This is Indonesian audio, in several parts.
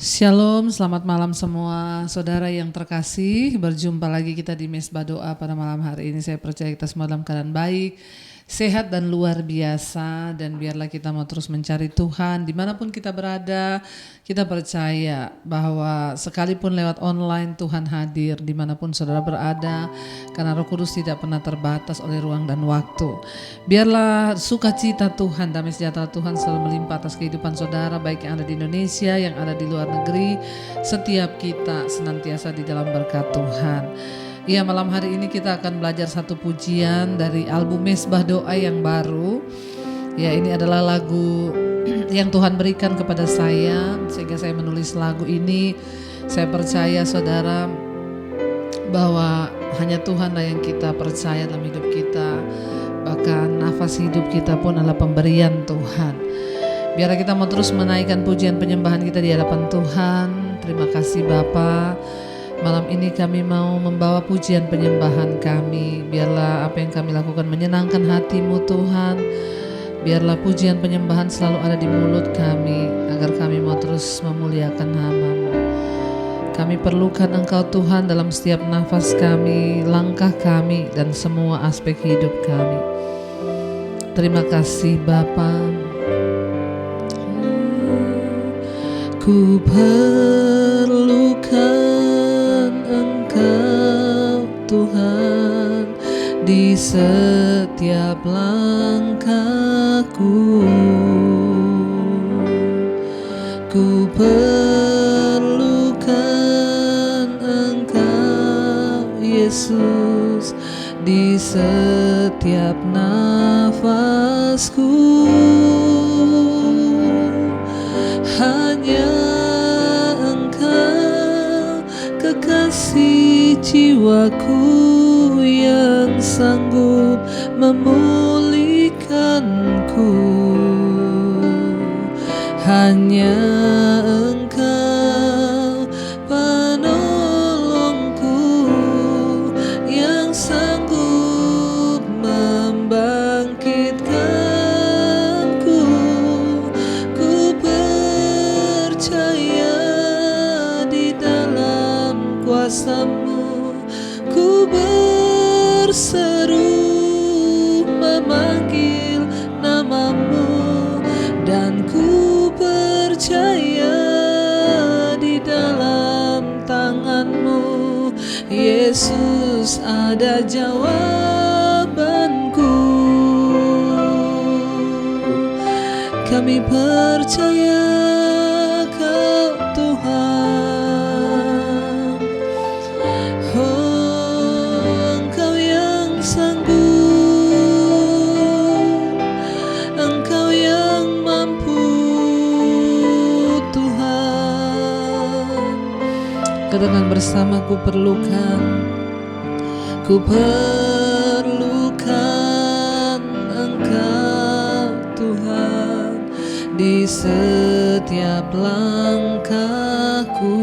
Shalom, selamat malam semua saudara yang terkasih. Berjumpa lagi kita di Mesbah Doa pada malam hari ini. Saya percaya kita semua dalam keadaan baik, sehat dan luar biasa. Dan biarlah kita mau terus mencari Tuhan dimanapun kita berada. Kita percaya bahwa sekalipun lewat online Tuhan hadir dimanapun saudara berada, karena Roh Kudus tidak pernah terbatas oleh ruang dan waktu. Biarlah sukacita Tuhan, damai sejahtera Tuhan selalu melimpah atas kehidupan saudara, baik yang ada di Indonesia, yang ada di luar negeri. Setiap kita senantiasa di dalam berkat Tuhan. Ya, malam hari ini kita akan belajar satu pujian dari album Mesbah Doa yang baru. Ya, ini adalah lagu yang Tuhan berikan kepada saya sehingga saya menulis lagu ini. Saya percaya saudara bahwa hanya Tuhanlah yang kita percaya dalam hidup kita. Bahkan nafas hidup kita pun adalah pemberian Tuhan. Biarlah kita mau terus menaikkan pujian penyembahan kita di hadapan Tuhan. Terima kasih Bapa. Malam ini kami mau membawa pujian penyembahan kami. Biarlah apa yang kami lakukan menyenangkan hati-Mu Tuhan. Biarlah pujian penyembahan selalu ada di mulut kami, agar kami mau terus memuliakan nama-Mu. Kami perlukan Engkau Tuhan dalam setiap nafas kami, langkah kami, dan semua aspek hidup kami. Terima kasih Bapa. Ku perlukan Engkau Tuhan di setiap langkahku. Ku perlukan Engkau Yesus di setiap nafasku. Hanya Engkau kekasih jiwaku yang sanggup memulihkanku. Hanya Engkau penolongku yang sanggup membangkitkanku. Ku percaya di dalam kuasa-Mu. Ku berseru memanggil nama-Mu, dan ku percaya di dalam tangan-Mu Yesus ada jawabanku. Kami percaya Kau Tuhan. Oh, Engkau yang sanggup, Engkau yang mampu Tuhan. Katakan bersama, ku perlukan Engkau Tuhan di setiap langkahku.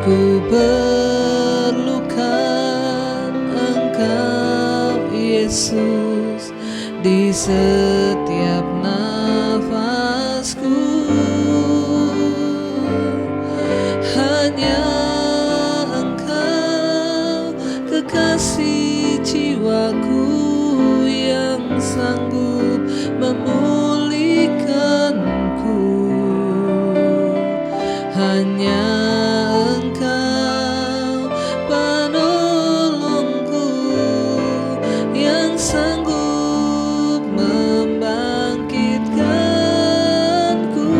Ku perlukan Engkau Yesus di setiap nafasku. Hanya Engkau kekasih jiwaku yang sanggup memulihkanku. Hanya Engkau penolongku yang sanggup membangkitkanku.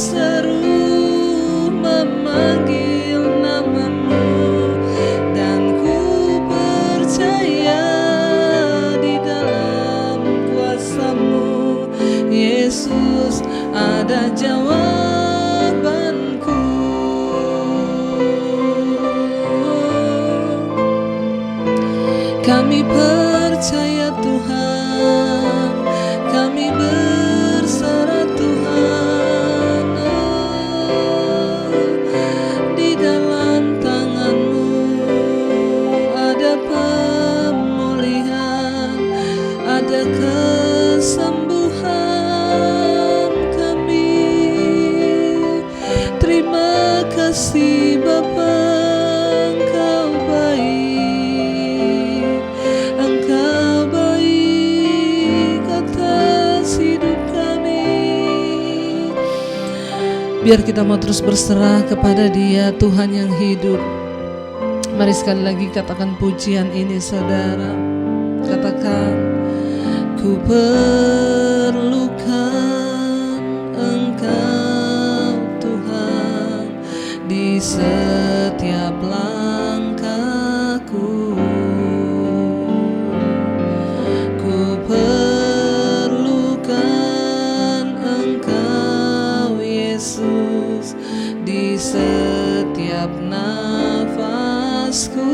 berseru memanggil namamu, dan ku percaya di dalam kuasa-Mu, Yesus, ada jawabanku. Kami percaya Tuhan, kami berserah Tuhan, di dalam tangan-Mu ada pemulihan, ada kesembuhan. Kami terima kasih Bapa, Engkau baik, Engkau baik atas hidup kami. Biar kita mau terus berserah kepada Dia, Tuhan yang hidup. Mari sekali lagi katakan pujian ini, saudara. Katakan, ku perlukan Engkau Tuhan di setiap langkahku. Ku perlukan Engkau Yesus di setiap nafasku.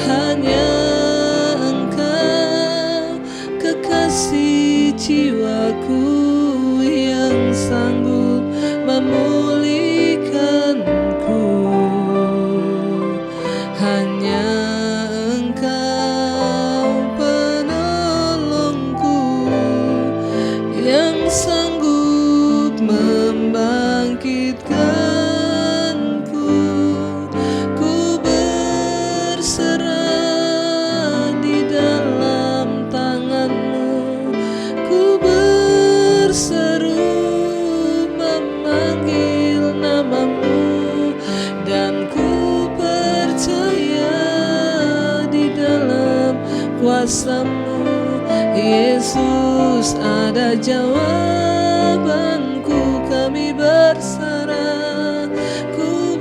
Hanya Engkau kekasih jiwaku yang sanggup memulihkanku. Hanya Engkau penolongku yang sanggup membangkitkanku. Ku berserah di dalam tangan-Mu, ku berseru memanggil namamu, dan ku percaya di dalam kuasa-Mu, Yesus, ada jawabanku. Kami berserah, ku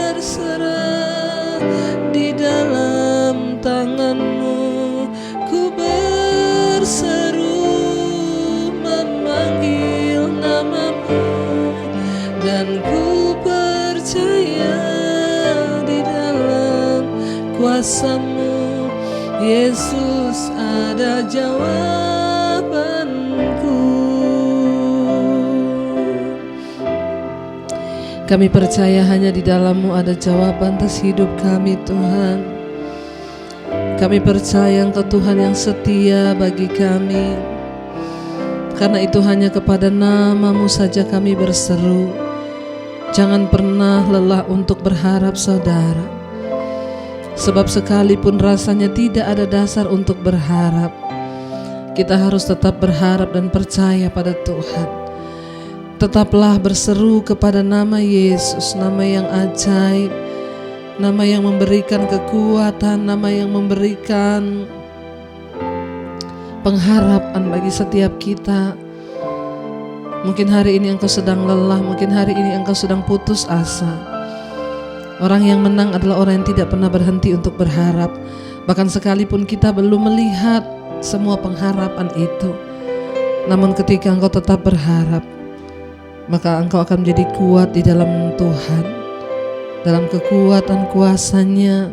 berserah di dalam tangan-Mu, ku berseru memanggil namamu, dan ku percaya di dalam kuasa-Mu, Yesus, ada jawabanku. Kami percaya hanya di dalam-Mu ada jawaban atas hidup kami, Tuhan. Kami percaya Engkau Tuhan yang setia bagi kami. Karena itu hanya kepada nama-Mu saja kami berseru. Jangan pernah lelah untuk berharap, saudara. Sebab sekalipun rasanya tidak ada dasar untuk berharap, kita harus tetap berharap dan percaya pada Tuhan. Tetaplah berseru kepada nama Yesus, nama yang ajaib, nama yang memberikan kekuatan, nama yang memberikan pengharapan bagi setiap kita. Mungkin hari ini engkau sedang lelah, mungkin hari ini engkau sedang putus asa. Orang yang menang adalah orang yang tidak pernah berhenti untuk berharap. Bahkan sekalipun kita belum melihat semua pengharapan itu, namun ketika engkau tetap berharap, maka engkau akan menjadi kuat di dalam Tuhan, dalam kekuatan kuasa-Nya.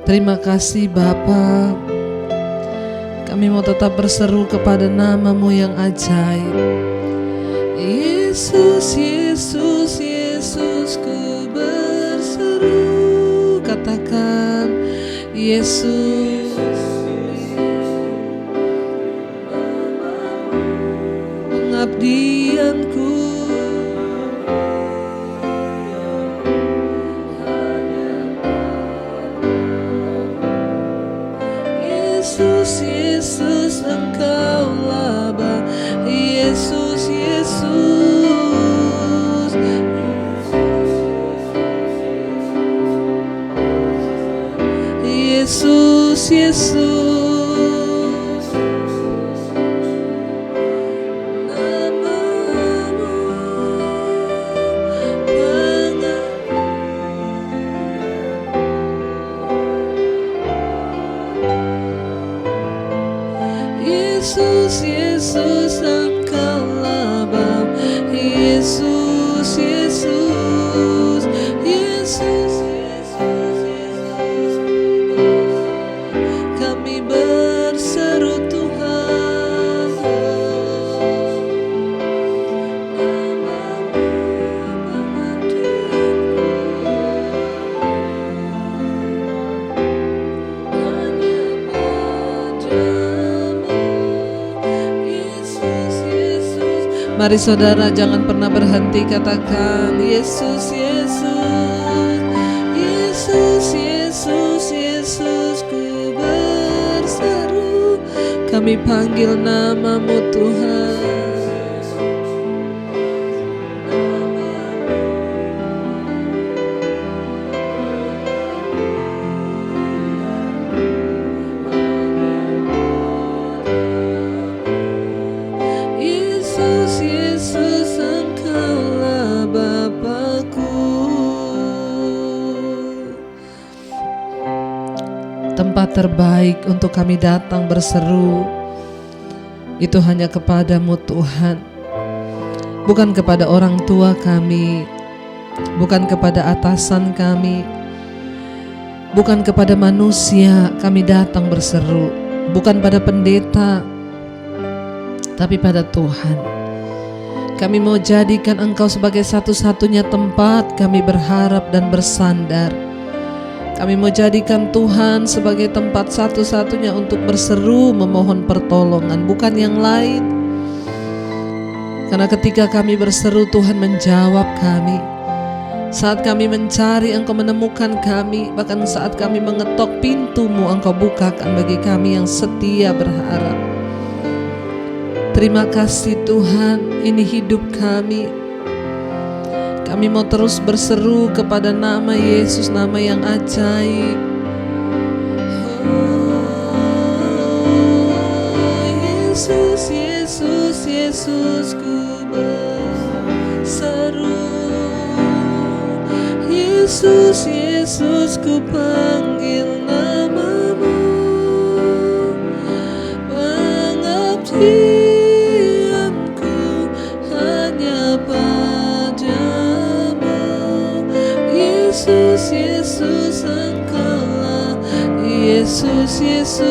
Terima kasih Bapa. Kami mau tetap berseru kepada nama-Mu yang ajaib. Yesus, Yesus, Yesus, ku berseru. Katakan, Yesus, pengabdianku. Yesus, Yesus, Engkaulah Bapa. Yesus, Yesus, Yesus, Yesus, Mari saudara jangan pernah berhenti katakan Yesus, Yesus, Yesus, Yesus, Yesus, ku berseru, kami panggil namamu Tuhan. Tempat terbaik untuk kami datang berseru itu hanya kepadamu Tuhan, bukan kepada orang tua kami, bukan kepada atasan kami, bukan kepada manusia kami datang berseru, bukan pada pendeta, tapi pada Tuhan. Kami mau jadikan Engkau sebagai satu-satunya tempat kami berharap dan bersandar. Kami mau jadikan Tuhan sebagai tempat satu-satunya untuk berseru memohon pertolongan, bukan yang lain. Karena ketika kami berseru, Tuhan menjawab kami. Saat kami mencari, Engkau menemukan kami. Bahkan saat kami mengetok pintu-Mu, Engkau bukakan bagi kami yang setia berharap. Terima kasih Tuhan, ini hidup kami. Kami mau terus berseru kepada nama Yesus, nama yang ajaib. Yesus, Yesus, Yesus, ku berseru. Yesus, Yesus, ku panggil namamu. Pengabdianku hanya Yesus, Yesus, Engkaulah Yesus, Yesus,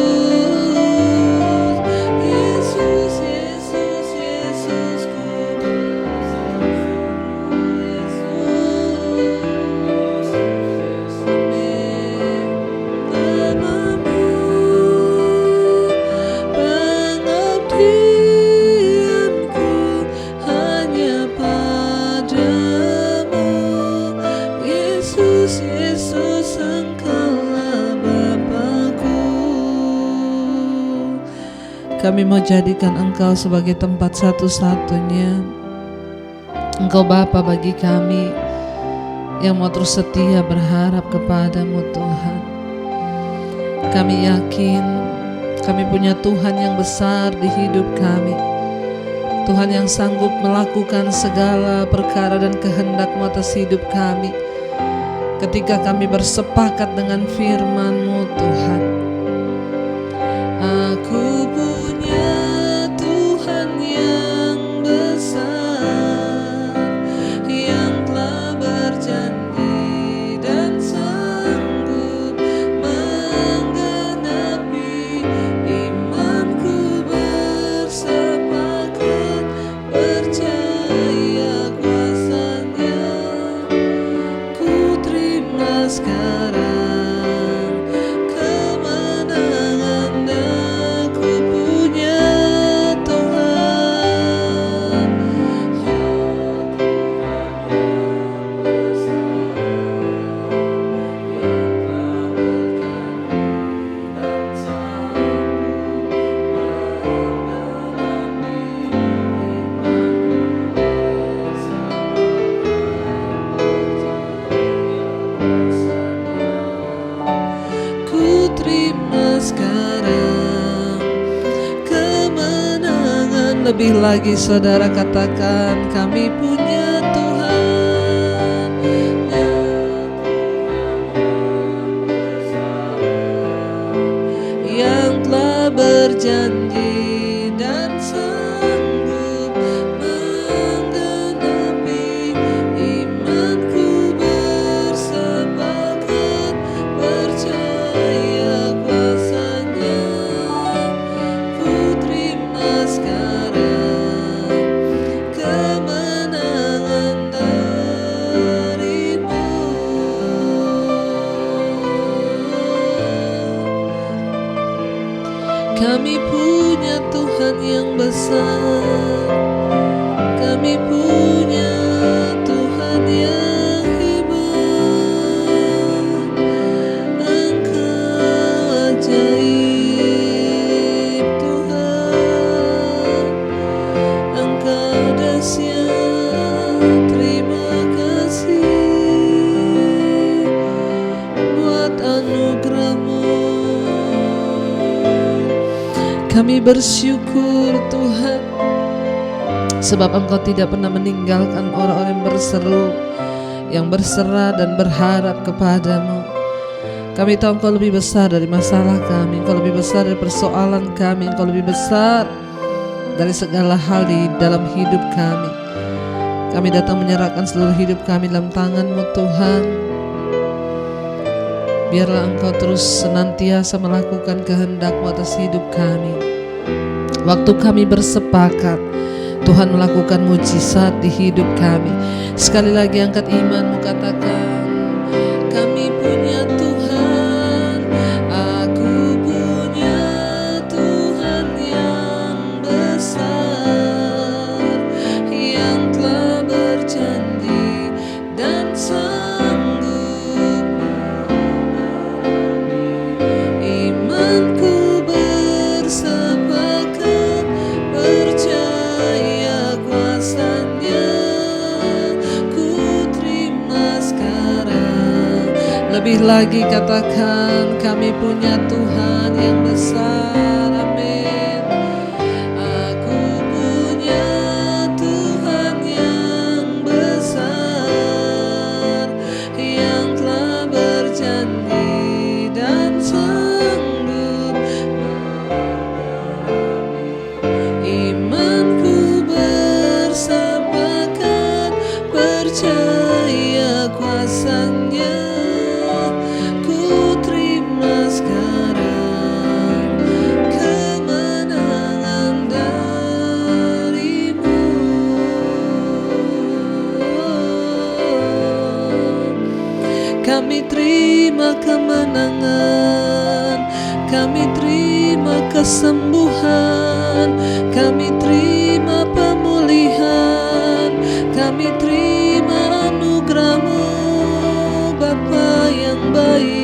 Yesus, Yesus, Yesus, ku namamu, pengabdianku hanya padamu. Yesus, Yesus, Engkaulah Bapa-Ku. Kami mau jadikan Engkau sebagai tempat satu-satunya. Engkau Bapa bagi kami yang mau terus setia berharap kepadamu Tuhan. Kami yakin kami punya Tuhan yang besar di hidup kami. Tuhan yang sanggup melakukan segala perkara dan kehendak-Mu atas hidup kami. Ketika kami bersepakat dengan firman-Mu Tuhan, aku punya Tuhan yang besar, yang telah berjanji dan sanggup menggenapi imanku, bersepakat percaya kuasa-Nya. Sekarang kemenangan aku punya Tuhan. Sekarang kemenangan, lebih lagi saudara katakan kami punya Tuhan yang telah berjanji dan sanggup menggenapi imanku, bersepakat percaya kuasa-Nya. Ku terima sekarang kemenangan dari-Mu. Kami punya Tuhan yang hebat, Engkau ajaib Tuhan, Engkau dahsyat. Terima kasih buat anugerah-Mu. Kami bersyukur Tuhan, sebab Engkau tidak pernah meninggalkan orang-orang yang berseru, yang berserah dan berharap kepadamu. Kami tahu Engkau lebih besar dari masalah kami, Engkau lebih besar dari persoalan kami, Engkau lebih besar dari segala hal di dalam hidup kami. Kami datang menyerahkan seluruh hidup kami dalam tangan-Mu Tuhan. Biarlah Engkau terus senantiasa melakukan kehendak-Mu atas hidup kami. Waktu kami bersepakat, Tuhan melakukan mujizat di hidup kami. Sekali lagi angkat iman-Mu, katakan, kami punya Tuhan, aku punya Tuhan yang besar, yang telah berjanji dan sanggup memenuhi imanku bersepakat percaya kuasa-Nya, ku terima sekarang. Lebih lagi katakan, kami punya Tuhan yang besar. Amin. Aku punya Tuhan yang besar, yang telah berjanji dan sanggup memenuhi imanku bersepakat percaya kuasa-Nya, ku terima sekarang kemenangan dari-Mu. Kami terima kemenangan, kami terima kesembuhan, kami terima pemulihan, kami terima anugerah-Mu, Bapa yang baik.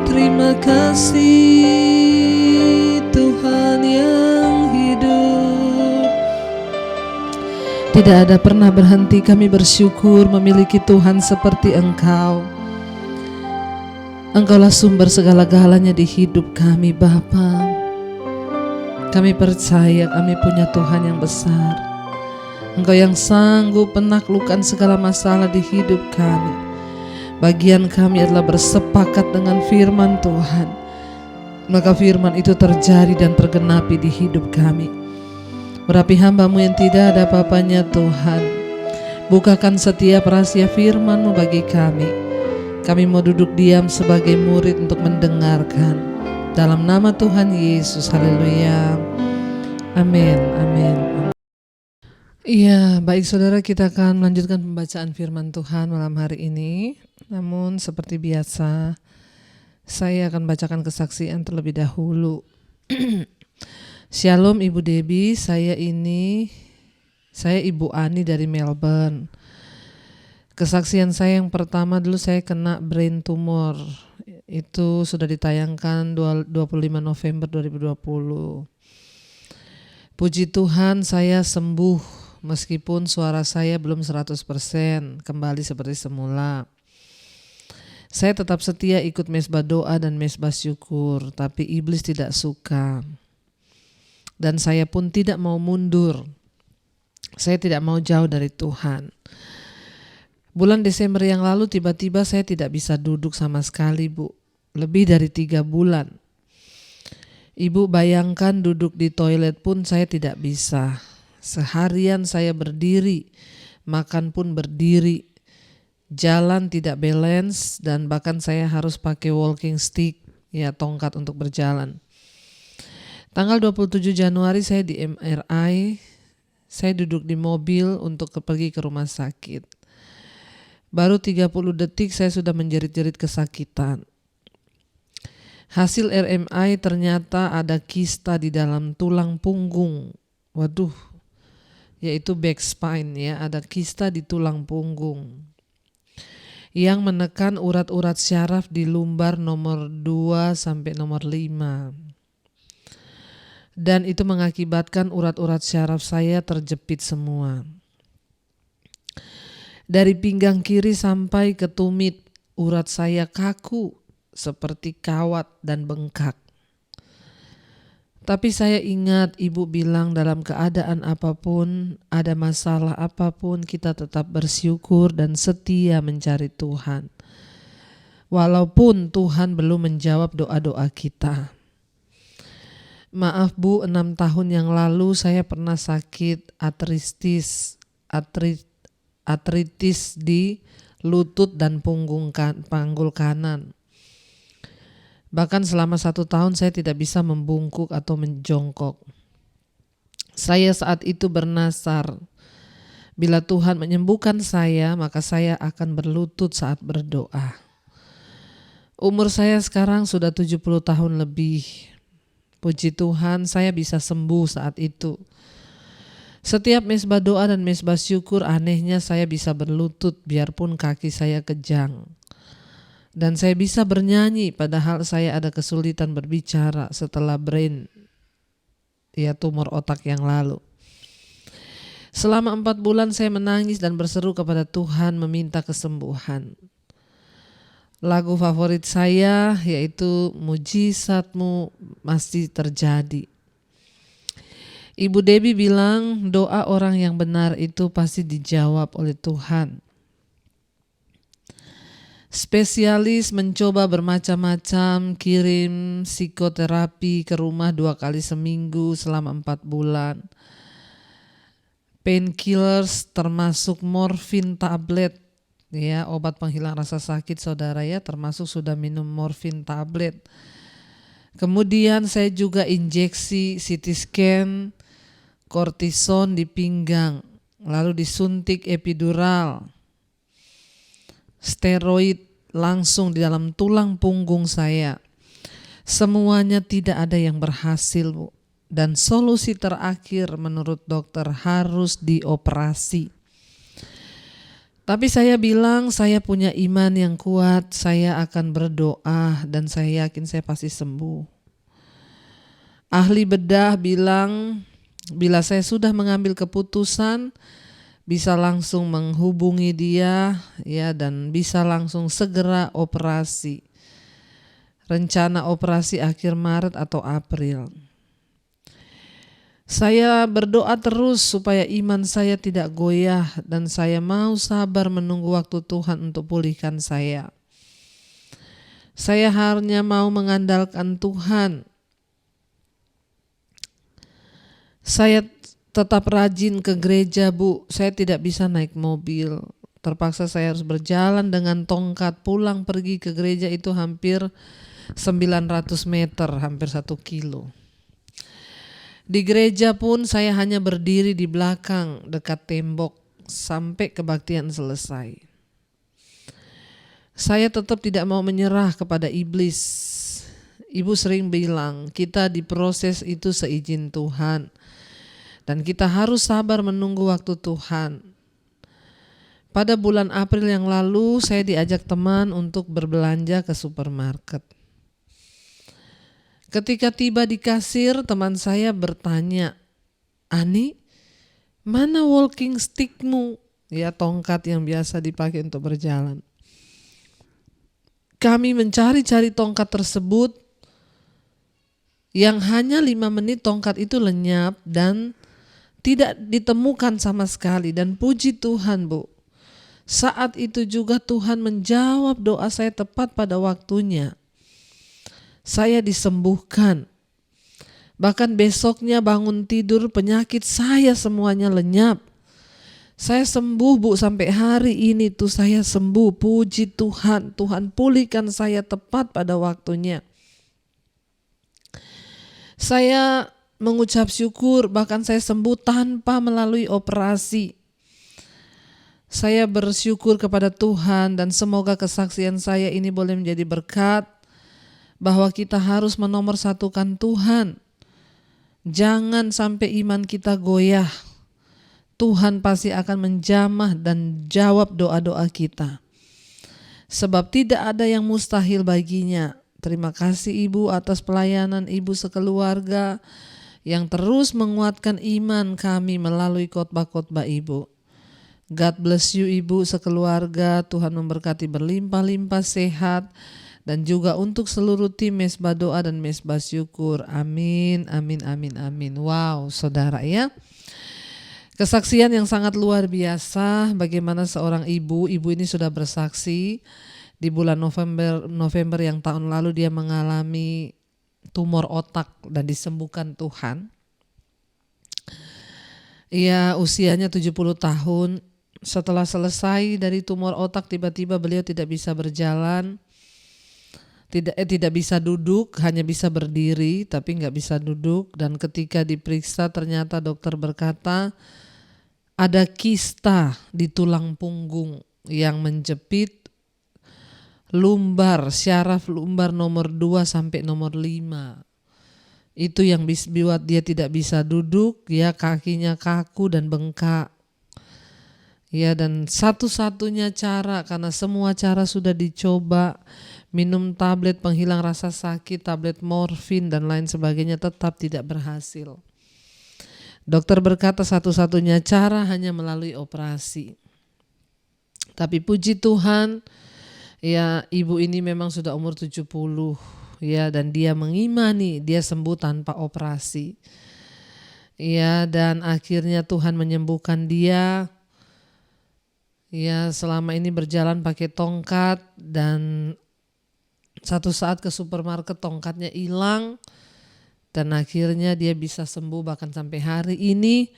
Terima kasih Tuhan yang hidup. Tidak ada pernah berhenti kami bersyukur memiliki Tuhan seperti Engkau. Engkaulah sumber segala-galanya di hidup kami, Bapa. Kami percaya kami punya Tuhan yang besar. Engkau yang sanggup menaklukkan segala masalah di hidup kami. Bagian kami adalah bersepakat dengan firman Tuhan, maka firman itu terjadi dan tergenapi di hidup kami. Berapi hamba-Mu yang tidak ada apa-apanya Tuhan, bukakan setiap rahasia firman-Mu bagi kami. Kami mau duduk diam sebagai murid untuk mendengarkan. Dalam nama Tuhan Yesus, haleluya. Amin, amin. Iya, baik saudara, kita akan melanjutkan pembacaan firman Tuhan malam hari ini. Namun seperti biasa, saya akan bacakan kesaksian terlebih dahulu. Shalom Ibu Debbie, saya Ibu Ani dari Melbourne. Kesaksian saya yang pertama, dulu saya kena brain tumor. Itu sudah ditayangkan 25 November 2020. Puji Tuhan saya sembuh, meskipun suara saya belum 100% kembali seperti semula. Saya tetap setia ikut mesbah doa dan mesbah syukur, tapi iblis tidak suka. Dan saya pun tidak mau mundur. Saya tidak mau jauh dari Tuhan. Bulan Desember yang lalu tiba-tiba saya tidak bisa duduk sama sekali, Bu. Lebih dari 3 bulan. Ibu bayangkan duduk di toilet pun saya tidak bisa. Seharian saya berdiri, makan pun berdiri. Jalan tidak balance dan bahkan saya harus pakai walking stick, ya tongkat untuk berjalan. Tanggal 27 Januari saya di MRI, saya duduk di mobil untuk pergi ke rumah sakit. Baru 30 detik saya sudah menjerit-jerit kesakitan. Hasil RMI ternyata ada kista di dalam tulang punggung. Waduh, yaitu back spine ya, ada kista di tulang punggung yang menekan urat-urat syaraf di lumbar nomor 2 sampai nomor 5. Dan itu mengakibatkan urat-urat syaraf saya terjepit semua. Dari pinggang kiri sampai ke tumit, urat saya kaku seperti kawat dan bengkak. Tapi saya ingat ibu bilang dalam keadaan apapun, ada masalah apapun, kita tetap bersyukur dan setia mencari Tuhan. Walaupun Tuhan belum menjawab doa-doa kita. Maaf Bu, 6 tahun yang lalu saya pernah sakit artritis di lutut dan panggul kanan. Bahkan selama 1 tahun saya tidak bisa membungkuk atau menjongkok. Saya saat itu bernasar, bila Tuhan menyembuhkan saya, maka saya akan berlutut saat berdoa. Umur saya sekarang sudah 70 tahun lebih. Puji Tuhan saya bisa sembuh saat itu. Setiap mesbah doa dan mesbah syukur, anehnya saya bisa berlutut biarpun kaki saya kejang. Dan saya bisa bernyanyi padahal saya ada kesulitan berbicara setelah tumor otak yang lalu. Selama 4 bulan saya menangis dan berseru kepada Tuhan meminta kesembuhan. Lagu favorit saya yaitu Mujizatmu Masih Terjadi. Ibu Debbie bilang doa orang yang benar itu pasti dijawab oleh Tuhan. Spesialis mencoba bermacam-macam, kirim psikoterapi ke rumah 2 kali seminggu selama 4 bulan. Painkillers termasuk morfin tablet, ya, obat penghilang rasa sakit saudara ya, termasuk sudah minum morfin tablet. Kemudian saya juga injeksi CT scan, kortison di pinggang, lalu disuntik epidural, steroid langsung di dalam tulang punggung saya. Semuanya tidak ada yang berhasil, Bu. Dan solusi terakhir menurut dokter harus dioperasi. Tapi saya bilang saya punya iman yang kuat, saya akan berdoa dan saya yakin saya pasti sembuh. Ahli bedah bilang bila saya sudah mengambil keputusan, bisa langsung menghubungi dia ya, dan bisa langsung segera operasi. Rencana operasi akhir Maret atau April. Saya berdoa terus supaya iman saya tidak goyah dan saya mau sabar menunggu waktu Tuhan untuk pulihkan saya. Saya hanya mau mengandalkan Tuhan. Saya tetap rajin ke gereja, Bu. Saya tidak bisa naik mobil. Terpaksa saya harus berjalan dengan tongkat. Pulang pergi ke gereja itu hampir 900 meter, hampir 1 kilo. Di gereja pun saya hanya berdiri di belakang dekat tembok sampai kebaktian selesai. Saya tetap tidak mau menyerah kepada iblis. Ibu sering bilang kita diproses itu seizin Tuhan. Dan kita harus sabar menunggu waktu Tuhan. Pada bulan April yang lalu saya diajak teman untuk berbelanja ke supermarket. Ketika tiba di kasir, teman saya bertanya, "Ani, mana walking stickmu?" Ya, tongkat yang biasa dipakai untuk berjalan. Kami mencari-cari tongkat tersebut, yang hanya 5 menit tongkat itu lenyap dan tidak ditemukan sama sekali. Dan puji Tuhan, Bu, saat itu juga Tuhan menjawab doa saya tepat pada waktunya. Saya disembuhkan. Bahkan besoknya bangun tidur penyakit saya semuanya lenyap. Saya sembuh, Bu, sampai hari ini tuh saya sembuh. Puji Tuhan, Tuhan pulihkan saya tepat pada waktunya. Saya mengucap syukur, bahkan saya sembuh tanpa melalui operasi. Saya bersyukur kepada Tuhan dan semoga kesaksian saya ini boleh menjadi berkat, bahwa kita harus menomorsatukan Tuhan. Jangan sampai iman kita goyah. Tuhan pasti akan menjamah dan jawab doa-doa kita. Sebab tidak ada yang mustahil baginya. Terima kasih Ibu atas pelayanan Ibu sekeluarga yang terus menguatkan iman kami melalui khotbah-khotbah Ibu. God bless you Ibu sekeluarga, Tuhan memberkati berlimpah-limpah sehat, dan juga untuk seluruh tim Mesbah Doa dan Mesbah Syukur. Amin, amin, amin, amin. Wow, saudara ya. Kesaksian yang sangat luar biasa bagaimana seorang ibu ini sudah bersaksi di bulan November yang tahun lalu dia mengalami tumor otak dan disembuhkan Tuhan. Ia usianya 70 tahun. Setelah selesai dari tumor otak, tiba-tiba beliau tidak bisa berjalan, tidak bisa duduk, hanya bisa berdiri tapi nggak bisa duduk. Dan ketika diperiksa ternyata dokter berkata ada kista di tulang punggung yang menjepit lumbar, syaraf lumbar nomor 2 sampai nomor 5. Itu yang buat dia tidak bisa duduk, ya, kakinya kaku dan bengkak. Ya, dan satu-satunya cara, karena semua cara sudah dicoba, minum tablet penghilang rasa sakit, tablet morfin dan lain sebagainya, tetap tidak berhasil. Dokter berkata satu-satunya cara hanya melalui operasi. Tapi puji Tuhan, ya, ibu ini memang sudah umur 70, ya, dan dia mengimani dia sembuh tanpa operasi. Ya, dan akhirnya Tuhan menyembuhkan dia. Ya, selama ini berjalan pakai tongkat, dan satu saat ke supermarket tongkatnya hilang, dan akhirnya dia bisa sembuh bahkan sampai hari ini.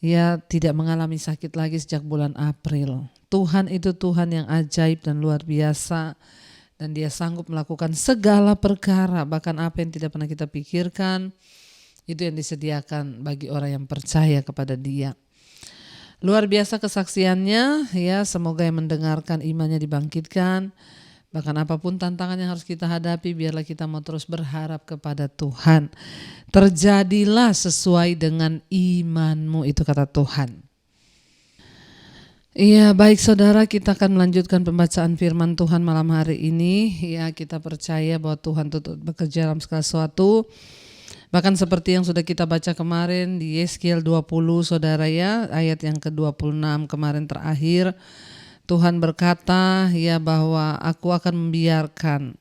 Ya, tidak mengalami sakit lagi sejak bulan April. Tuhan itu Tuhan yang ajaib dan luar biasa, dan dia sanggup melakukan segala perkara, bahkan apa yang tidak pernah kita pikirkan itu yang disediakan bagi orang yang percaya kepada dia. Luar biasa kesaksiannya, ya, semoga yang mendengarkan imannya dibangkitkan. Bahkan apapun tantangan yang harus kita hadapi, biarlah kita mau terus berharap kepada Tuhan. Terjadilah sesuai dengan imanmu, itu kata Tuhan. Iya, baik saudara, kita akan melanjutkan pembacaan firman Tuhan malam hari ini. Ya, kita percaya bahwa Tuhan tutup bekerja dalam segala sesuatu. Bahkan seperti yang sudah kita baca kemarin di Yeskiel 20, saudara, ya, ayat yang ke-26 kemarin terakhir. Tuhan berkata, ya, bahwa aku akan membiarkan,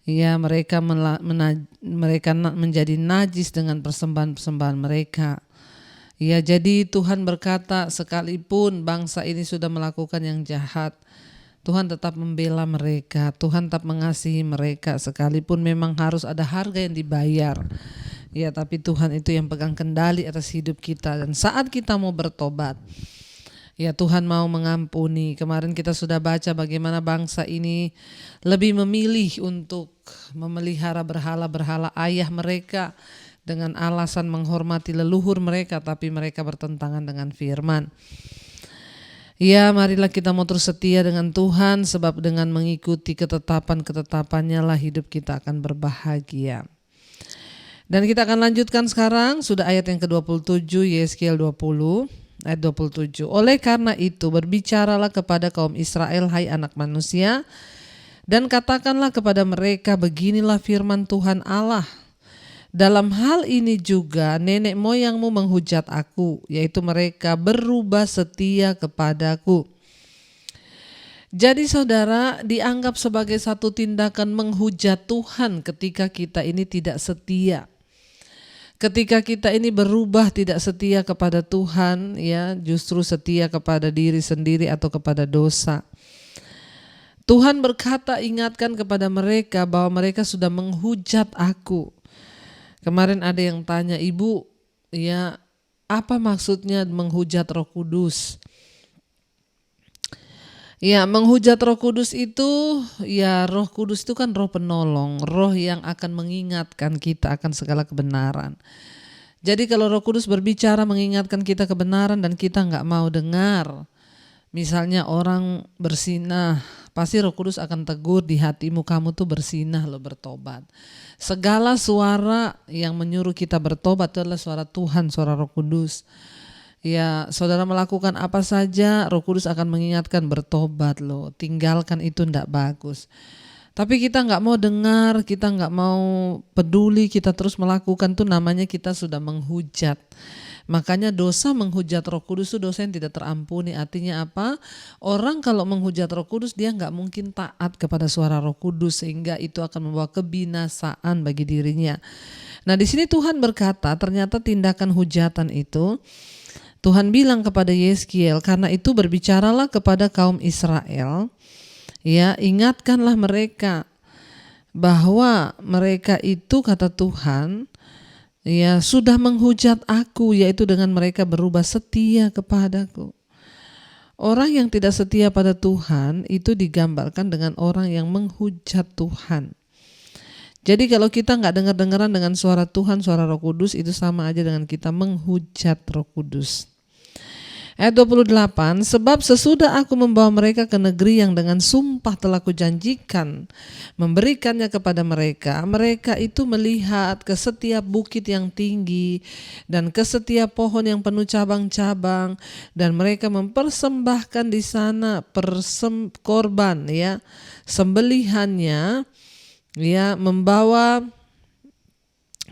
ya, mereka menjadi najis dengan persembahan-persembahan mereka. Ya, jadi Tuhan berkata sekalipun bangsa ini sudah melakukan yang jahat, Tuhan tetap membela mereka, Tuhan tetap mengasihi mereka, sekalipun memang harus ada harga yang dibayar. Ya, tapi Tuhan itu yang pegang kendali atas hidup kita, dan saat kita mau bertobat, ya, Tuhan mau mengampuni. Kemarin kita sudah baca bagaimana bangsa ini lebih memilih untuk memelihara berhala-berhala ayah mereka dengan alasan menghormati leluhur mereka, tapi mereka bertentangan dengan firman. Ya, marilah kita mau terus setia dengan Tuhan, sebab dengan mengikuti ketetapan-ketetapannya lah hidup kita akan berbahagia. Dan kita akan lanjutkan sekarang, sudah ayat yang ke-27, Yeskiel 20. Ayat 27. Oleh karena itu berbicaralah kepada kaum Israel, hai anak manusia, dan katakanlah kepada mereka, beginilah firman Tuhan Allah. Dalam hal ini juga nenek moyangmu menghujat aku, yaitu mereka berubah setia kepadaku. Jadi saudara, dianggap sebagai satu tindakan menghujat Tuhan ketika kita ini tidak setia. Ketika kita ini berubah tidak setia kepada Tuhan, ya, justru setia kepada diri sendiri atau kepada dosa. Tuhan berkata, ingatkan kepada mereka bahwa mereka sudah menghujat aku. Kemarin ada yang tanya, Ibu, ya, apa maksudnya menghujat Roh Kudus? Ya, menghujat Roh Kudus itu, ya, Roh Kudus itu kan roh penolong, roh yang akan mengingatkan kita akan segala kebenaran. Jadi kalau Roh Kudus berbicara mengingatkan kita kebenaran dan kita nggak mau dengar, misalnya orang bersinah, pasti Roh Kudus akan tegur di hatimu, kamu tuh bersinah loh, bertobat. Segala suara yang menyuruh kita bertobat adalah suara Tuhan, suara Roh Kudus. Ya, saudara melakukan apa saja, Roh Kudus akan mengingatkan bertobat loh, tinggalkan itu ndak bagus. Tapi kita nggak mau dengar, kita nggak mau peduli, kita terus melakukan tuh namanya kita sudah menghujat. Makanya dosa menghujat Roh Kudus itu dosa yang tidak terampuni. Artinya apa? Orang kalau menghujat Roh Kudus dia nggak mungkin taat kepada suara Roh Kudus sehingga itu akan membawa kebinasaan bagi dirinya. Nah di sini Tuhan berkata ternyata tindakan hujatan itu Tuhan bilang kepada Yeskiel, karena itu berbicaralah kepada kaum Israel, ya ingatkanlah mereka bahwa mereka itu kata Tuhan, ya sudah menghujat aku, yaitu dengan mereka berubah setia kepadaku. Orang yang tidak setia pada Tuhan itu digambarkan dengan orang yang menghujat Tuhan. Jadi kalau kita nggak dengar-dengaran dengan suara Tuhan, suara Roh Kudus, itu sama aja dengan kita menghujat Roh Kudus. Ayat 28, sebab sesudah aku membawa mereka ke negeri yang dengan sumpah telah kujanjikan memberikannya kepada mereka, mereka itu melihat ke setiap bukit yang tinggi dan ke setiap pohon yang penuh cabang-cabang, dan mereka mempersembahkan di sana korban, ya, sembelihannya, ya, membawa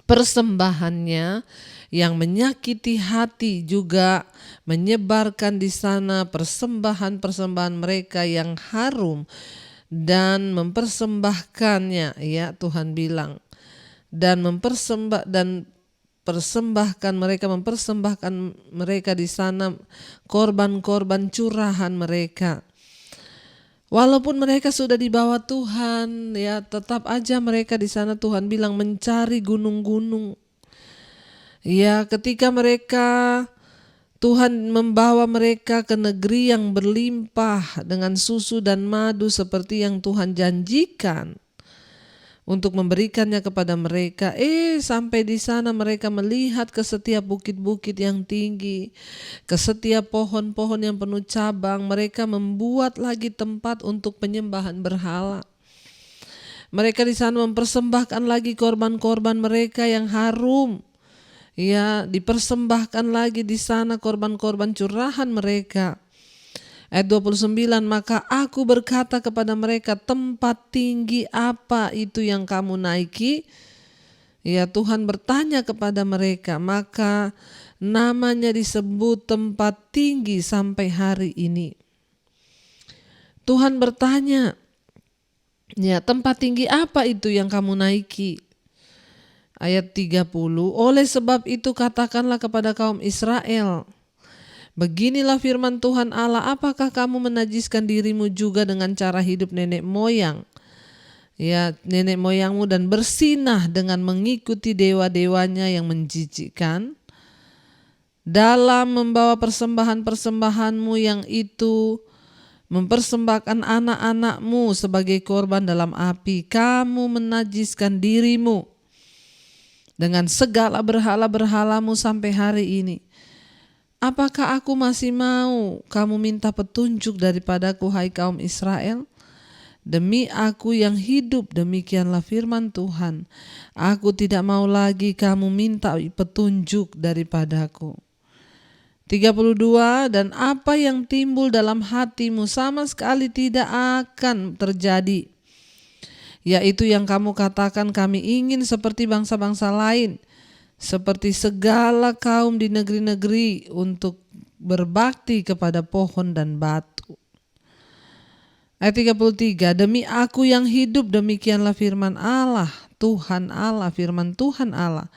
persembahannya yang menyakiti hati, juga menyebarkan di sana persembahan-persembahan mereka yang harum dan mempersembahkannya, ya Tuhan bilang, dan mempersembahkan mereka di sana korban-korban curahan mereka. Walaupun mereka sudah dibawa Tuhan, ya tetap aja mereka di sana Tuhan bilang mencari gunung-gunung. Ya, ketika Tuhan membawa mereka ke negeri yang berlimpah dengan susu dan madu seperti yang Tuhan janjikan untuk memberikannya kepada mereka. Sampai di sana mereka melihat ke setiap bukit-bukit yang tinggi, ke setiap pohon-pohon yang penuh cabang. Mereka membuat lagi tempat untuk penyembahan berhala. Mereka di sana mempersembahkan lagi korban-korban mereka yang harum. Ya, dipersembahkan lagi di sana korban-korban curahan mereka. Ayat 29, maka aku berkata kepada mereka, tempat tinggi apa itu yang kamu naiki? Ya, Tuhan bertanya kepada mereka, maka namanya disebut tempat tinggi sampai hari ini. Tuhan bertanya, ya tempat tinggi apa itu yang kamu naiki? Ayat 30, oleh sebab itu katakanlah kepada kaum Israel, beginilah firman Tuhan Allah, apakah kamu menajiskan dirimu juga dengan cara hidup nenek moyang? Ya, nenek moyangmu dan bersinah dengan mengikuti dewa-dewanya yang menjijikkan dalam membawa persembahan-persembahanmu yang itu mempersembahkan anak-anakmu sebagai korban dalam api. Kamu menajiskan dirimu dengan segala berhala-berhalamu sampai hari ini. Apakah aku masih mau kamu minta petunjuk daripadaku, hai kaum Israel? Demi aku yang hidup, demikianlah firman Tuhan, aku tidak mau lagi kamu minta petunjuk daripadaku. 32, dan apa yang timbul dalam hatimu sama sekali tidak akan terjadi, yaitu yang kamu katakan, kami ingin seperti bangsa-bangsa lain, seperti segala kaum di negeri-negeri untuk berbakti kepada pohon dan batu. Ayat 33, demi aku yang hidup, demikianlah firman Allah, Tuhan Allah, firman Tuhan Allah,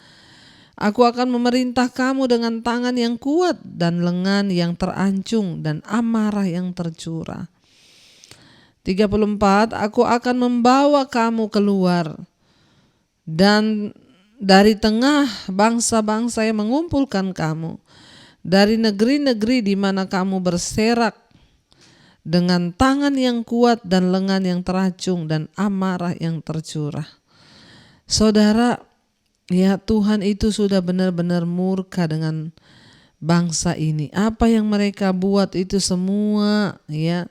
aku akan memerintah kamu dengan tangan yang kuat dan lengan yang terancung dan amarah yang tercurah. 34, aku akan membawa kamu keluar dan dari tengah bangsa-bangsa yang mengumpulkan kamu, dari negeri-negeri di mana kamu berserak, dengan tangan yang kuat dan lengan yang teracung dan amarah yang tercurah. Saudara, ya Tuhan itu sudah benar-benar murka dengan bangsa ini. Apa yang mereka buat itu semua, ya,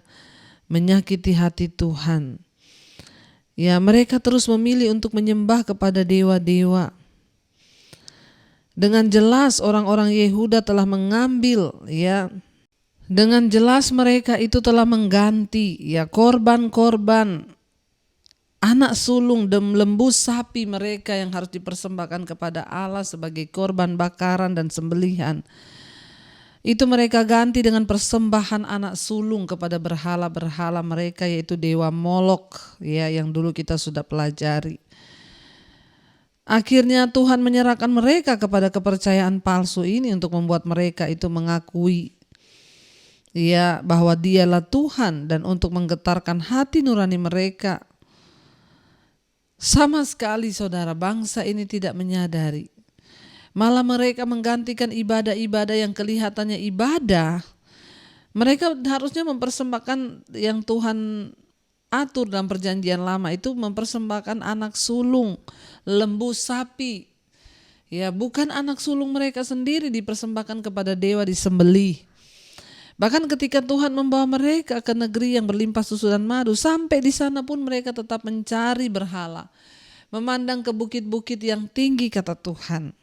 menyakiti hati Tuhan. Ya, mereka terus memilih untuk menyembah kepada dewa-dewa. Dengan jelas orang-orang Yehuda telah mengambil, ya, dengan jelas mereka itu telah mengganti, ya, korban-korban anak sulung dan lembu sapi mereka yang harus dipersembahkan kepada Allah sebagai korban bakaran dan sembelihan. Itu mereka ganti dengan persembahan anak sulung kepada berhala-berhala mereka, yaitu dewa Molok, ya, yang dulu kita sudah pelajari. Akhirnya Tuhan menyerahkan mereka kepada kepercayaan palsu ini untuk membuat mereka itu mengakui, ya, bahwa Dialah Tuhan, dan untuk menggetarkan hati nurani mereka. Sama sekali saudara, bangsa ini tidak menyadari. Malah mereka menggantikan ibadah-ibadah yang kelihatannya ibadah. Mereka harusnya mempersembahkan yang Tuhan atur dalam perjanjian lama, itu mempersembahkan anak sulung, lembu sapi. Ya, bukan anak sulung mereka sendiri dipersembahkan kepada dewa disembelih. Bahkan ketika Tuhan membawa mereka ke negeri yang berlimpah susu dan madu, sampai di sana pun mereka tetap mencari berhala, memandang ke bukit-bukit yang tinggi, kata Tuhan.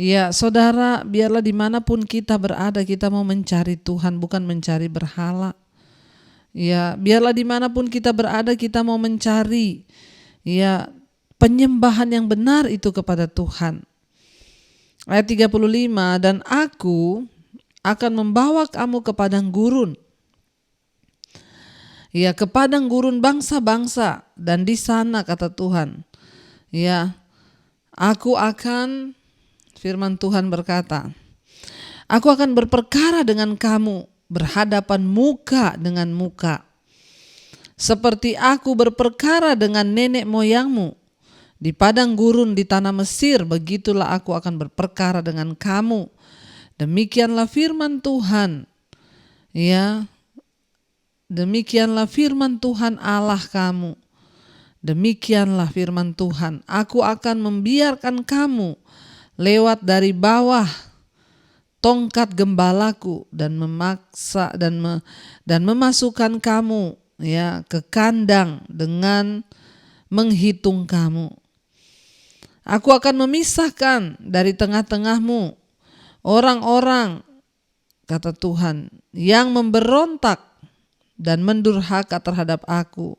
Ya saudara, biarlah dimanapun kita berada, kita mau mencari Tuhan, bukan mencari berhala. Ya, biarlah dimanapun kita berada, kita mau mencari, ya, penyembahan yang benar itu kepada Tuhan. Ayat 35, dan aku akan membawa kamu ke padang gurun, ya, ke padang gurun bangsa-bangsa, dan di sana, kata Tuhan, ya, aku akan, firman Tuhan berkata, aku akan berperkara dengan kamu berhadapan muka dengan muka, seperti aku berperkara dengan nenek moyangmu di padang gurun di tanah Mesir, begitulah aku akan berperkara dengan kamu. Demikianlah firman Tuhan, ya, demikianlah firman Tuhan Allah kamu. Demikianlah firman Tuhan, aku akan membiarkan kamu lewat dari bawah tongkat gembalaku dan memaksa dan memasukkan kamu, ya, ke kandang dengan menghitung kamu. Aku akan memisahkan dari tengah-tengahmu orang-orang, kata Tuhan, yang memberontak dan mendurhaka terhadap aku.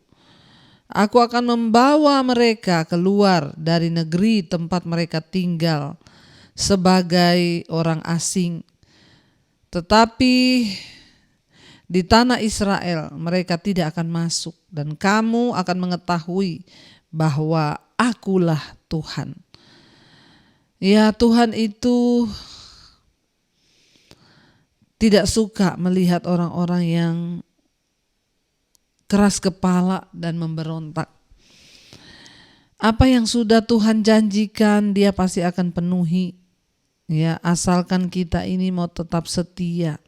Aku akan membawa mereka keluar dari negeri tempat mereka tinggal sebagai orang asing. Tetapi di tanah Israel mereka tidak akan masuk, dan kamu akan mengetahui bahwa akulah Tuhan. Ya, Tuhan itu tidak suka melihat orang-orang yang keras kepala dan memberontak. Apa yang sudah Tuhan janjikan, Dia pasti akan penuhi. Ya, asalkan kita ini mau tetap setia.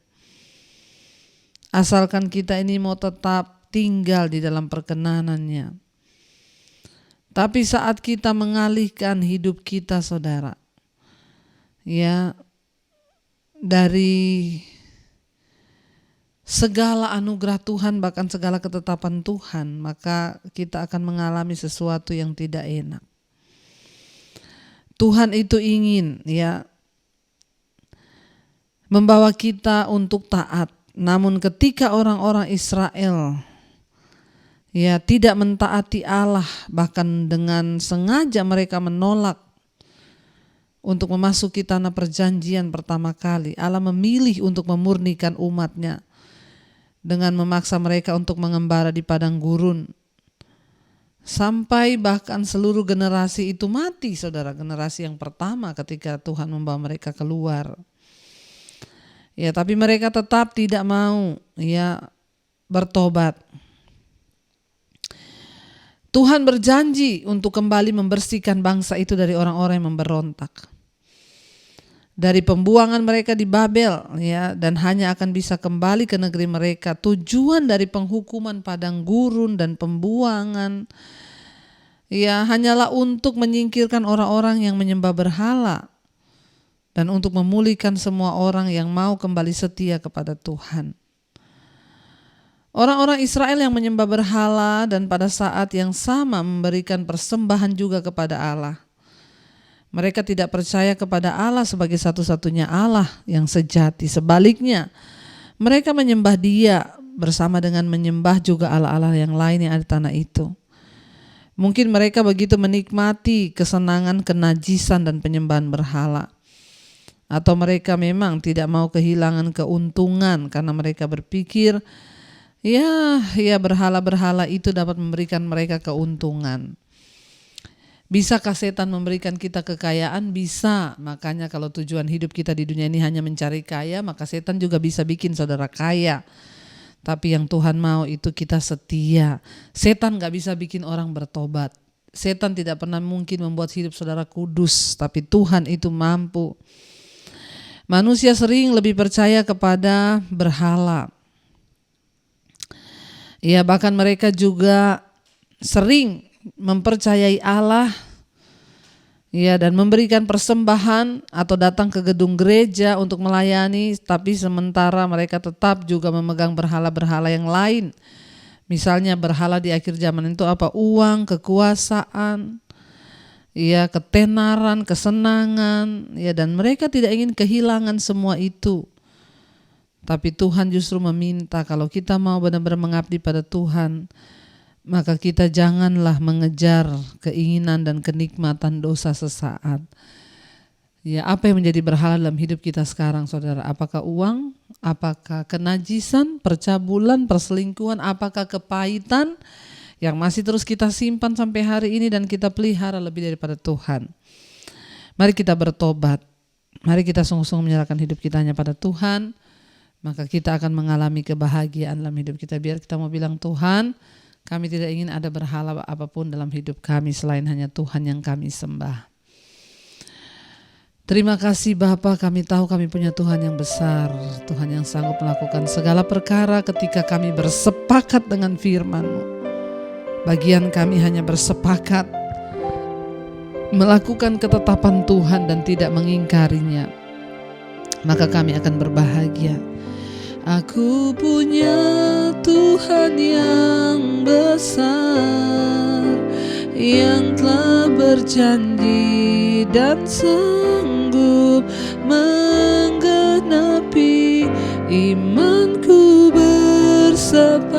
Asalkan kita ini mau tetap tinggal di dalam perkenanan-Nya. Tapi saat kita mengalihkan hidup kita, saudara, ya, dari segala anugerah Tuhan, bahkan segala ketetapan Tuhan, maka kita akan mengalami sesuatu yang tidak enak. Tuhan itu ingin, ya, membawa kita untuk taat. Namun ketika orang-orang Israel, ya, tidak mentaati Allah, bahkan dengan sengaja mereka menolak untuk memasuki tanah perjanjian pertama kali, Allah memilih untuk memurnikan umat-Nya dengan memaksa mereka untuk mengembara di padang gurun. Sampai bahkan seluruh generasi itu mati, saudara, generasi yang pertama ketika Tuhan membawa mereka keluar. Ya, tapi mereka tetap tidak mau, ya, bertobat. Tuhan berjanji untuk kembali membersihkan bangsa itu dari orang-orang yang memberontak, dari pembuangan mereka di Babel, ya, dan hanya akan bisa kembali ke negeri mereka. Tujuan dari penghukuman padang gurun dan pembuangan, ya, hanyalah untuk menyingkirkan orang-orang yang menyembah berhala dan untuk memulihkan semua orang yang mau kembali setia kepada Tuhan. Orang-orang Israel yang menyembah berhala dan pada saat yang sama memberikan persembahan juga kepada Allah, Mereka tidak percaya kepada Allah sebagai satu-satunya Allah yang sejati. Sebaliknya, mereka menyembah Dia bersama dengan menyembah juga Allah-Allah yang lain yang ada di tanah itu. Mungkin mereka begitu menikmati kesenangan kenajisan dan penyembahan berhala. Atau mereka memang tidak mau kehilangan keuntungan karena mereka berpikir, ya berhala-berhala itu dapat memberikan mereka keuntungan. Bisakah setan memberikan kita kekayaan? Bisa. Makanya kalau tujuan hidup kita di dunia ini hanya mencari kaya, maka setan juga bisa bikin saudara kaya. Tapi yang Tuhan mau itu kita setia. Setan gak bisa bikin orang bertobat. Setan tidak pernah mungkin membuat hidup saudara kudus, tapi Tuhan itu mampu. Manusia sering lebih percaya kepada berhala. Ya, bahkan mereka juga sering mempercayai Allah, ya, dan memberikan persembahan atau datang ke gedung gereja untuk melayani, tapi sementara mereka tetap juga memegang berhala-berhala yang lain. Misalnya berhala di akhir zaman itu apa? Uang, kekuasaan, ya, ketenaran, kesenangan, ya, dan mereka tidak ingin kehilangan semua itu. Tapi Tuhan justru meminta kalau kita mau benar-benar mengabdi pada Tuhan, maka kita janganlah mengejar keinginan dan kenikmatan dosa sesaat. Ya, apa yang menjadi berhala dalam hidup kita sekarang, saudara? Apakah uang? Apakah kenajisan, percabulan, perselingkuhan? Apakah kepahitan yang masih terus kita simpan sampai hari ini dan kita pelihara lebih daripada Tuhan? Mari kita bertobat. Mari kita sungguh-sungguh menyerahkan hidup kita hanya pada Tuhan. Maka kita akan mengalami kebahagiaan dalam hidup kita. Biar kita mau bilang, Tuhan, kami tidak ingin ada berhala apapun dalam hidup kami selain hanya Tuhan yang kami sembah. Terima kasih Bapa, kami tahu kami punya Tuhan yang besar, Tuhan yang sanggup melakukan segala perkara ketika kami bersepakat dengan firman-Mu. Bagian kami hanya bersepakat melakukan ketetapan Tuhan dan tidak mengingkarinya, maka kami akan berbahagia. Aku punya Tuhan yang besar, yang telah berjanji dan sanggup menggenapi. Imanku bersepakat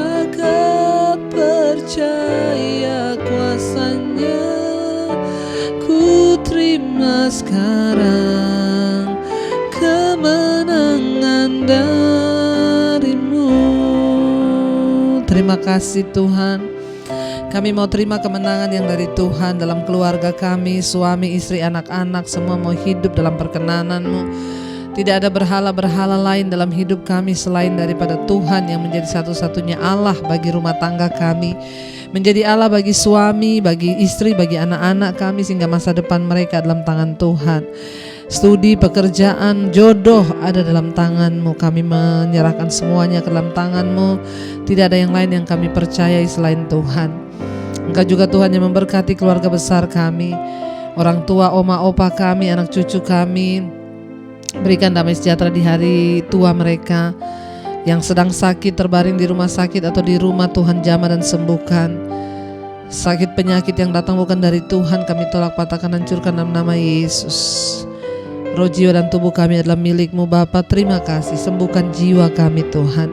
percaya kuasa-Nya. Ku terima sekarang kemenangan dari-Mu. Terima kasih Tuhan. Kami mau terima kemenangan yang dari Tuhan dalam keluarga kami, suami, istri, anak-anak, semua mau hidup dalam perkenanan-Mu. Tidak ada berhala-berhala lain dalam hidup kami selain daripada Tuhan yang menjadi satu-satunya Allah bagi rumah tangga kami, menjadi Allah bagi suami, bagi istri, bagi anak-anak kami, sehingga masa depan mereka dalam tangan Tuhan. Studi, pekerjaan, jodoh ada dalam tangan-Mu. Kami menyerahkan semuanya ke dalam tangan-Mu. Tidak ada yang lain yang kami percayai selain Tuhan. Engkau juga Tuhan yang memberkati keluarga besar kami, orang tua, oma, opa kami, anak cucu kami. Berikan damai sejahtera di hari tua mereka. Yang sedang sakit, terbaring di rumah sakit atau di rumah, Tuhan jamah dan sembuhkan. Sakit penyakit yang datang bukan dari Tuhan, kami tolak, patahkan, hancurkan dalam nama Yesus. Roh, jiwa dan tubuh kami adalah milik-Mu Bapa. Terima kasih, sembuhkan jiwa kami Tuhan.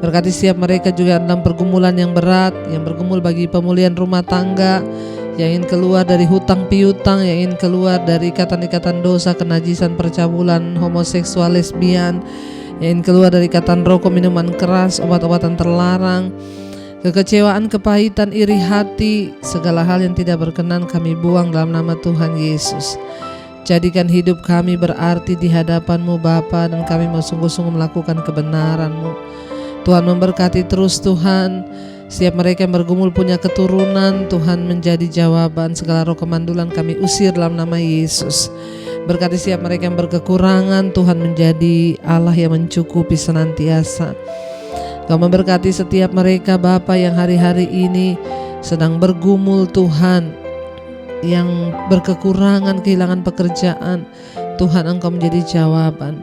Berkati setiap mereka juga dalam pergumulan yang berat, yang bergumul bagi pemulihan rumah tangga, yang ingin keluar dari hutang piutang, yang ingin keluar dari ikatan-ikatan dosa, kenajisan, percabulan, homoseksual, lesbian, yang ingin keluar dari ikatan rokok, minuman keras, obat-obatan terlarang, kekecewaan, kepahitan, iri hati, segala hal yang tidak berkenan kami buang dalam nama Tuhan Yesus. Jadikan hidup kami berarti di hadapan-Mu Bapa, dan kami mau sungguh-sungguh melakukan kebenaran-Mu. Tuhan memberkati terus Tuhan. Setiap mereka yang bergumul punya keturunan, Tuhan menjadi jawaban. Segala roh kemandulan kami usir dalam nama Yesus. Berkati setiap mereka yang berkekurangan, Tuhan menjadi Allah yang mencukupi senantiasa. Kau memberkati setiap mereka Bapa yang hari-hari ini sedang bergumul Tuhan, yang berkekurangan, kehilangan pekerjaan. Tuhan, Engkau menjadi jawaban.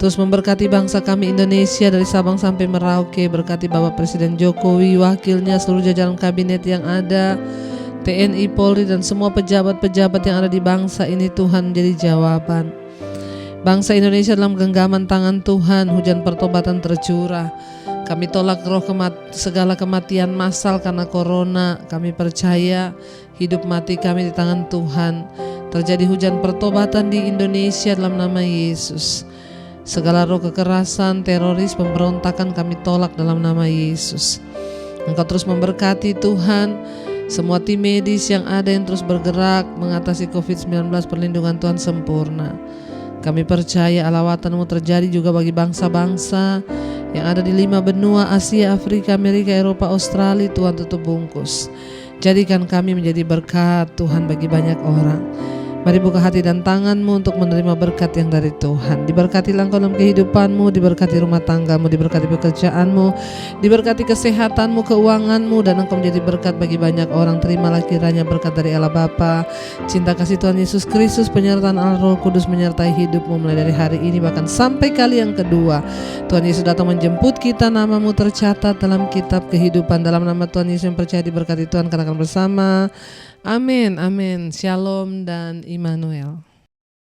Terus memberkati bangsa kami Indonesia dari Sabang sampai Merauke. Berkati Bapak Presiden Jokowi, wakilnya, seluruh jajaran kabinet yang ada. TNI, Polri, dan semua pejabat-pejabat yang ada di bangsa ini Tuhan menjadi jawaban. Bangsa Indonesia dalam genggaman tangan Tuhan, hujan pertobatan tercurah. Kami tolak roh segala kematian massal karena corona. Kami percaya hidup mati kami di tangan Tuhan. Terjadi hujan pertobatan di Indonesia dalam nama Yesus. Segala roh kekerasan, teroris, pemberontakan kami tolak dalam nama Yesus. Engkau terus memberkati Tuhan semua tim medis yang ada yang terus bergerak mengatasi COVID-19, perlindungan Tuhan sempurna. Kami percaya alawatan-Mu terjadi juga bagi bangsa-bangsa yang ada di 5 benua, Asia, Afrika, Amerika, Eropa, Australia. Tuhan tutup bungkus. Jadikan kami menjadi berkat Tuhan bagi banyak orang. Mari buka hati dan tangan-Mu untuk menerima berkat yang dari Tuhan. Diberkatilah Engkau dalam kehidupan-Mu, diberkati rumah tangga-Mu, diberkati pekerjaan-Mu, diberkati kesehatan-Mu, keuangan-Mu, dan Engkau menjadi berkat bagi banyak orang. Terimalah kiranya berkat dari Allah Bapa, cinta kasih Tuhan Yesus Kristus, penyertaan Allah Roh Kudus menyertai hidup-Mu mulai dari hari ini bahkan sampai kali yang kedua. Tuhan Yesus datang menjemput kita, nama-Mu tercatat dalam kitab kehidupan. Dalam nama Tuhan Yesus yang percaya diberkati Tuhan, katakan bersama. Amin, amin. Shalom dan Immanuel.